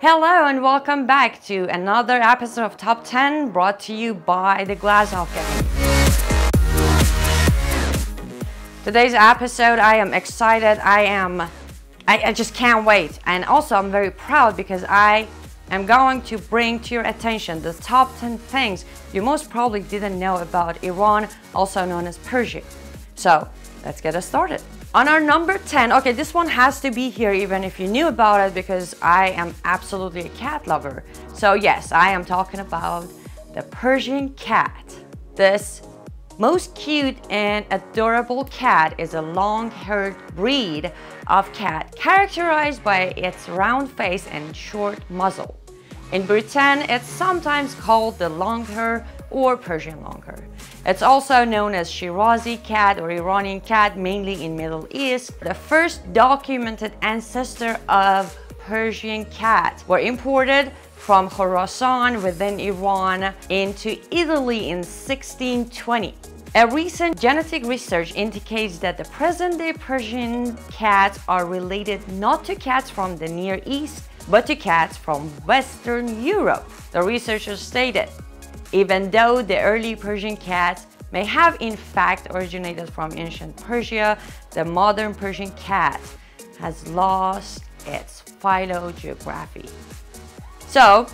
Hello and welcome back to another episode of Top 10 brought to you by the Glazov Gang. Today's episode, I am excited. I just can't wait. And also I'm very proud because I am going to bring to your attention the top 10 things you most probably didn't know about Iran, also known as Persia. So let's get us started. On our number 10, okay, this one has to be here even if you knew about it because I am absolutely a cat lover. So yes, I am talking about the Persian cat. This most cute and adorable cat is a long-haired breed of cat characterized by its round face and short muzzle. In Britain, it's sometimes called the Longhair or Persian Longhair. It's also known as Shirazi cat or Iranian cat, mainly in Middle East. The first documented ancestor of Persian cats were imported from Khorasan within Iran into Italy in 1620. A recent genetic research indicates that the present-day Persian cats are related not to cats from the Near East, but to cats from Western Europe. The researchers stated, even though the early Persian cats may have in fact originated from ancient Persia, the modern Persian cat has lost its phylogeography. So,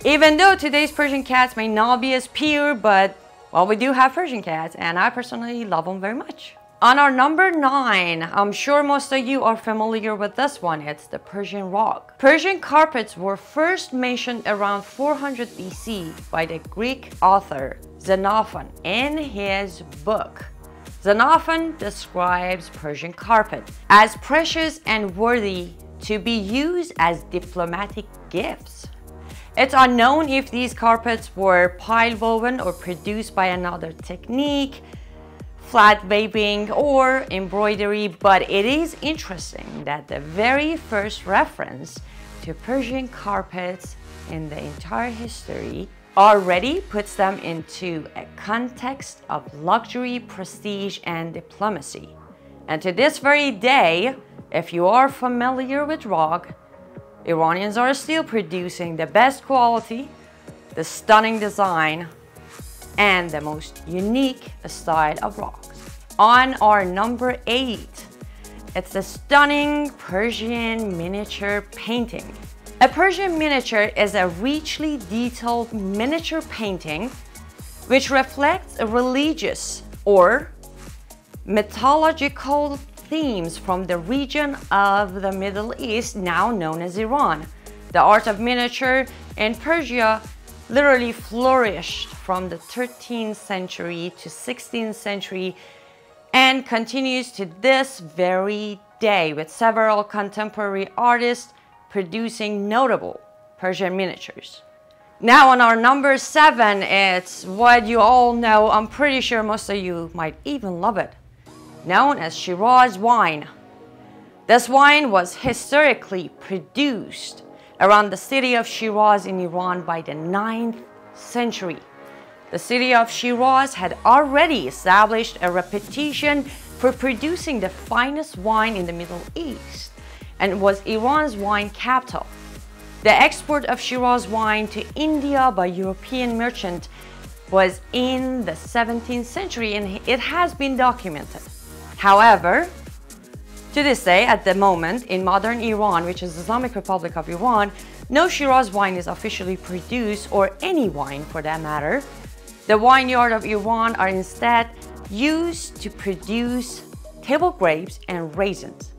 even though today's Persian cats may not be as pure, but well, we do have Persian cats and I personally love them very much. On our number 9, I'm sure most of you are familiar with this one. It's the Persian rug. Persian carpets were first mentioned around 400 BC by the Greek author Xenophon in his book. Xenophon describes Persian carpet as precious and worthy to be used as diplomatic gifts. It's unknown if these carpets were pile woven or produced by another technique, flat weaving or embroidery, but it is interesting that the very first reference to Persian carpets in the entire history already puts them into a context of luxury, prestige, and diplomacy. And to this very day, if you are familiar with rug, Iranians are still producing the best quality, the stunning design, and the most unique style of rugs. On our number 8, it's the stunning Persian miniature painting. A Persian miniature is a richly detailed miniature painting which reflects religious or mythological themes from the region of the Middle East, now known as Iran. The art of miniature in Persia literally flourished from the 13th century to 16th century and continues to this very day with several contemporary artists producing notable Persian miniatures. Now on our number 7, it's what you all know, I'm pretty sure most of you might even love it, known as Shiraz wine. This wine was historically produced around the city of Shiraz in Iran by the 9th century. The city of Shiraz had already established a reputation for producing the finest wine in the Middle East and was Iran's wine capital. The export of Shiraz wine to India by European merchants was in the 17th century and it has been documented. However, to this day, at the moment, in modern Iran, which is the Islamic Republic of Iran, no Shiraz wine is officially produced, or any wine for that matter. The vineyards of Iran are instead used to produce table grapes and raisins.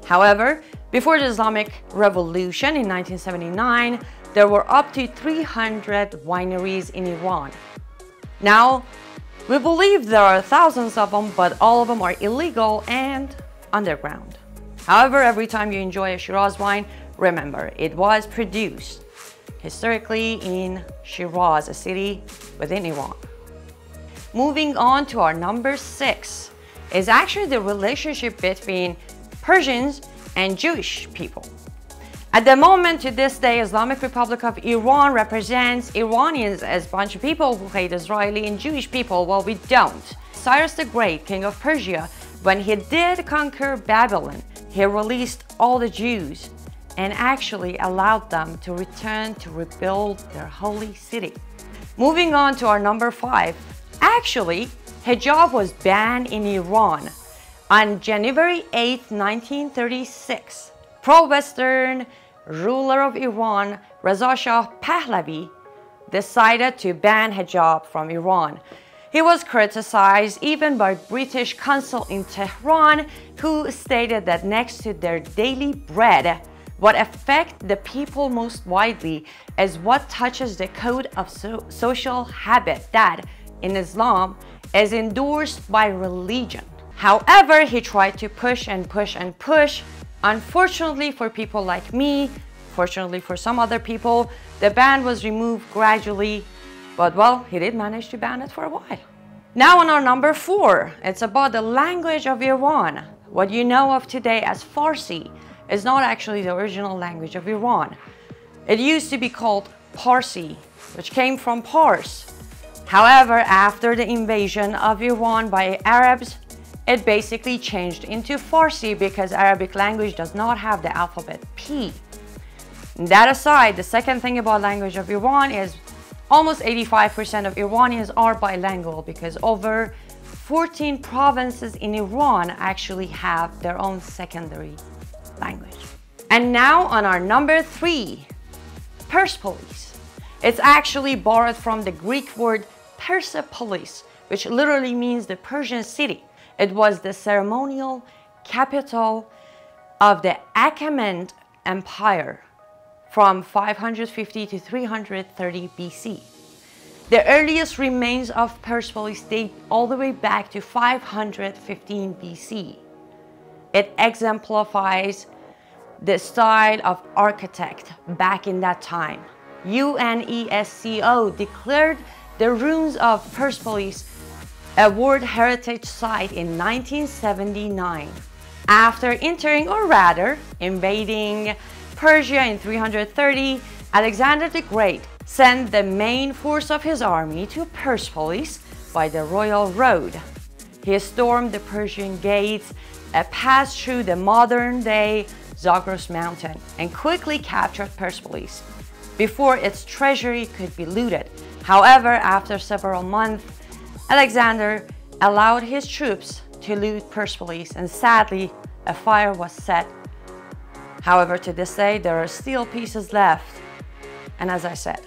However, before the Islamic Revolution in 1979, there were up to 300 wineries in Iran. Now, we believe there are thousands of them, but all of them are illegal and underground. However, every time you enjoy a Shiraz wine, remember, it was produced historically in Shiraz, a city within Iran. Moving on to our number 6 is actually the relationship between Persians and Jewish people. At the moment, to this day, Islamic Republic of Iran represents Iranians as a bunch of people who hate Israeli and Jewish people. Well, we don't. Cyrus the Great, king of Persia, when he did conquer Babylon, he released all the Jews and actually allowed them to return to rebuild their holy city. Moving on to our number 5. Actually, hijab was banned in Iran on January 8, 1936. Pro-Western ruler of Iran, Reza Shah Pahlavi, decided to ban hijab from Iran. He was criticized even by British consul in Tehran, who stated that next to their daily bread, what affects the people most widely is what touches the code of social habit that, in Islam, is endorsed by religion. However, he tried to push and push and push. Unfortunately for people like me, fortunately for some other people, the ban was removed gradually, but well, he did manage to ban it for a while. Now on our number 4, it's about the language of Iran. What you know of today as Farsi is not actually the original language of Iran. It used to be called Parsi, which came from Pars. However, after the invasion of Iran by Arabs, it basically changed into Farsi because Arabic language does not have the alphabet P. That aside, the second thing about language of Iran is almost 85% of Iranians are bilingual because over 14 provinces in Iran actually have their own secondary language. And now on our number 3, Persepolis. It's actually borrowed from the Greek word Persepolis, which literally means the Persian city. It was the ceremonial capital of the Achaemenid Empire from 550 to 330 BC. The earliest remains of Persepolis date all the way back to 515 BC. It exemplifies the style of architect back in that time. UNESCO declared the ruins of Persepolis a World Heritage Site in 1979. After entering, or rather invading, Persia in 330, Alexander the Great sent the main force of his army to Persepolis by the Royal Road. He stormed the Persian gates, passed through the modern-day Zagros mountain, and quickly captured Persepolis before its treasury could be looted. However, after several months, Alexander allowed his troops to loot Persepolis, and sadly, a fire was set. However, to this day, there are still pieces left. And as I said,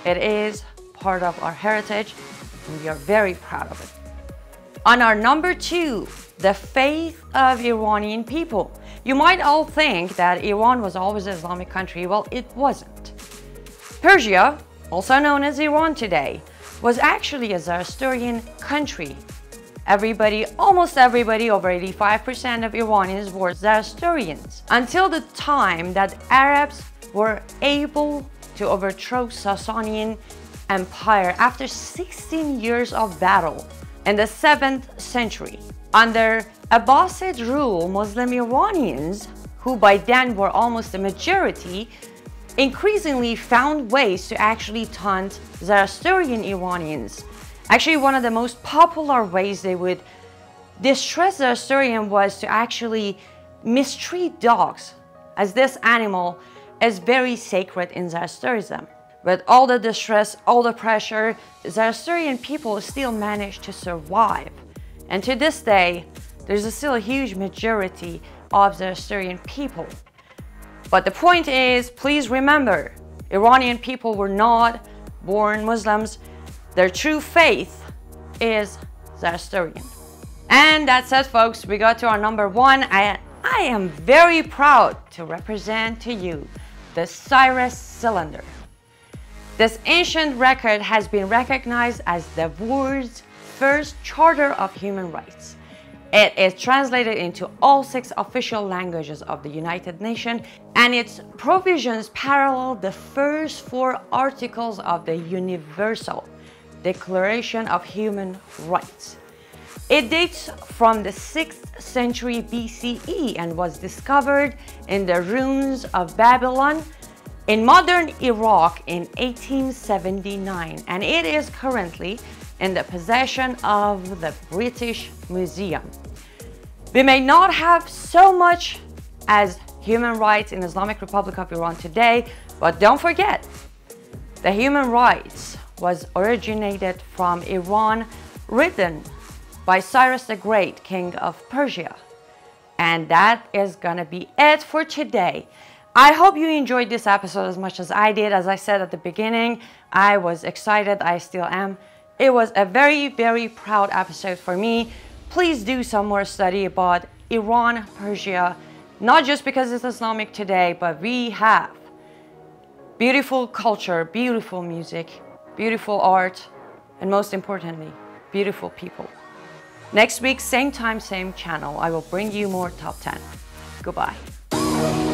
it is part of our heritage, and we are very proud of it. On our number 2, the faith of Iranian people. You might all think that Iran was always an Islamic country. Well, it wasn't. Persia, also known as Iran today, was actually a Zoroastrian country. Almost everybody, over 85% of Iranians were Zoroastrians, until the time that Arabs were able to overthrow Sasanian Empire after 16 years of battle in the 7th century. Under Abbasid rule, Muslim Iranians, who by then were almost the majority, increasingly found ways to actually taunt Zoroastrian Iranians. Actually, one of the most popular ways they would distress Zoroastrian was to actually mistreat dogs, as this animal is very sacred in Zoroastrianism. With all the distress, all the pressure, Zoroastrian people still managed to survive. And to this day, there's still a huge majority of Zoroastrian people. But the point is, please remember, Iranian people were not born Muslims. Their true faith is Zoroastrian. And that's it, folks. We got to our number 1. I am very proud to represent to you the Cyrus Cylinder. This ancient record has been recognized as the world's first Charter of Human Rights. It is translated into all 6 official languages of the United Nations, and its provisions parallel the first 4 articles of the Universal Declaration of Human Rights. It dates from the 6th century BCE and was discovered in the ruins of Babylon in modern Iraq in 1879, and it is currently in the possession of the British Museum. We may not have so much as human rights in Islamic Republic of Iran today. But don't forget, the human rights was originated from Iran, written by Cyrus the Great, king of Persia. And that is gonna be it for today. I hope you enjoyed this episode as much as I did. As I said at the beginning, I was excited, I still am. It was a very, very proud episode for me. Please do some more study about Iran, Persia, not just because it's Islamic today, but we have beautiful culture, beautiful music, beautiful art, and most importantly, beautiful people. Next week, same time, same channel, I will bring you more top 10. Goodbye.